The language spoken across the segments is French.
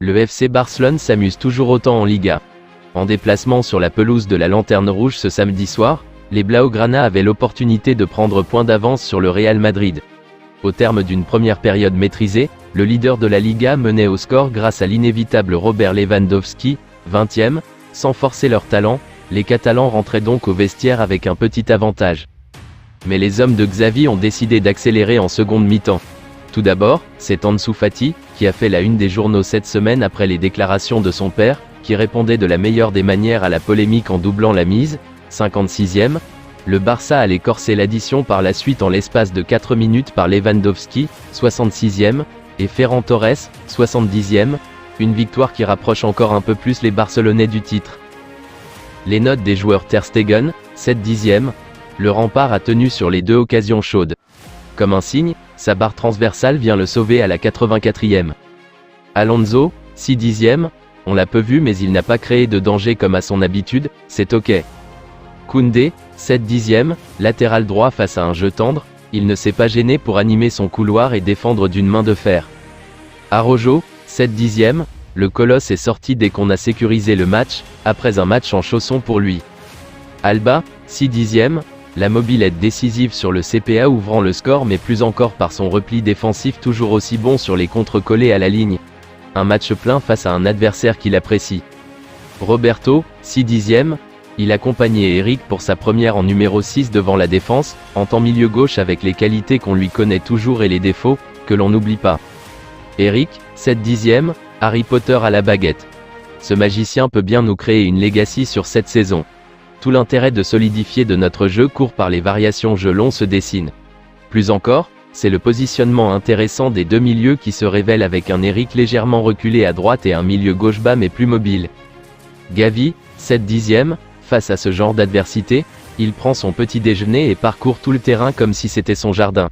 Le FC Barcelone s'amuse toujours autant en Liga. En déplacement sur la pelouse de la Lanterne Rouge ce samedi soir, les Blaugrana avaient l'opportunité de prendre point d'avance sur le Real Madrid. Au terme d'une première période maîtrisée, le leader de la Liga menait au score grâce à l'inévitable Robert Lewandowski, 20e, sans forcer leur talent, les Catalans rentraient donc au vestiaire avec un petit avantage. Mais les hommes de Xavi ont décidé d'accélérer en seconde mi-temps. Tout d'abord, c'est Ansu Fati, qui a fait la une des journaux cette semaine après les déclarations de son père, qui répondait de la meilleure des manières à la polémique en doublant la mise, 56e. Le Barça allait corser l'addition par la suite en l'espace de 4 minutes par Lewandowski, 66e, et Ferran Torres, 70e, une victoire qui rapproche encore un peu plus les Barcelonais du titre. Les notes des joueurs Ter Stegen, 7/10e, le rempart a tenu sur les deux occasions chaudes. Comme un signe, sa barre transversale vient le sauver à la 84e. Alonso, 6/10e, on l'a peu vu mais il n'a pas créé de danger comme à son habitude, c'est ok. Koundé, 7/10e, latéral droit face à un jeu tendre, il ne s'est pas gêné pour animer son couloir et défendre d'une main de fer. Araujo, 7/10e, le colosse est sorti dès qu'on a sécurisé le match, après un match en chaussons pour lui. Alba, 6/10e, la mobilette décisive sur le CPA ouvrant le score mais plus encore par son repli défensif toujours aussi bon sur les contre-collés à la ligne. Un match plein face à un adversaire qu'il apprécie. Roberto, 6/10e, il accompagnait Eric pour sa première en numéro 6 devant la défense, en tant milieu gauche avec les qualités qu'on lui connaît toujours et les défauts, que l'on n'oublie pas. Eric, 7/10e, Harry Potter à la baguette. Ce magicien peut bien nous créer une legacy sur cette saison. Tout l'intérêt de solidifier de notre jeu court par les variations jeu long se dessine. Plus encore, c'est le positionnement intéressant des deux milieux qui se révèle avec un Eric légèrement reculé à droite et un milieu gauche bas mais plus mobile. Gavi, 7/10e, face à ce genre d'adversité, il prend son petit déjeuner et parcourt tout le terrain comme si c'était son jardin.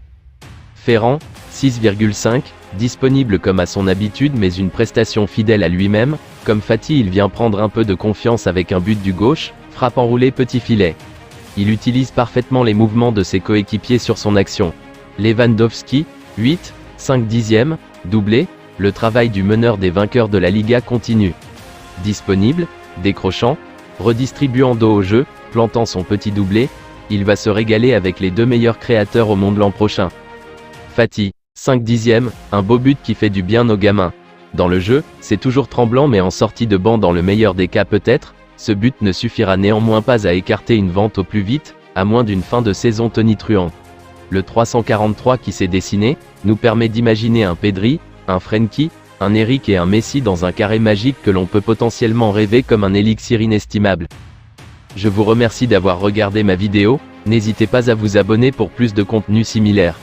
Ferran, 6,5, disponible comme à son habitude mais une prestation fidèle à lui-même, comme Fati il vient prendre un peu de confiance avec un but du gauche, frappe enroulée petit filet. Il utilise parfaitement les mouvements de ses coéquipiers sur son action. Lewandowski, 8, 5/10e, doublé, le travail du meneur des vainqueurs de la Liga continue. Disponible, décrochant, redistribuant dos au jeu, plantant son petit doublé, il va se régaler avec les deux meilleurs créateurs au monde l'an prochain. Fati, 5/10e, un beau but qui fait du bien aux gamins. Dans le jeu, c'est toujours tremblant mais en sortie de banc dans le meilleur des cas peut-être, ce but ne suffira néanmoins pas à écarter une vente au plus vite, à moins d'une fin de saison tonitruante. Le 343 qui s'est dessiné, nous permet d'imaginer un Pedri, un Frenkie, un Eric et un Messi dans un carré magique que l'on peut potentiellement rêver comme un élixir inestimable. Je vous remercie d'avoir regardé ma vidéo, n'hésitez pas à vous abonner pour plus de contenu similaire.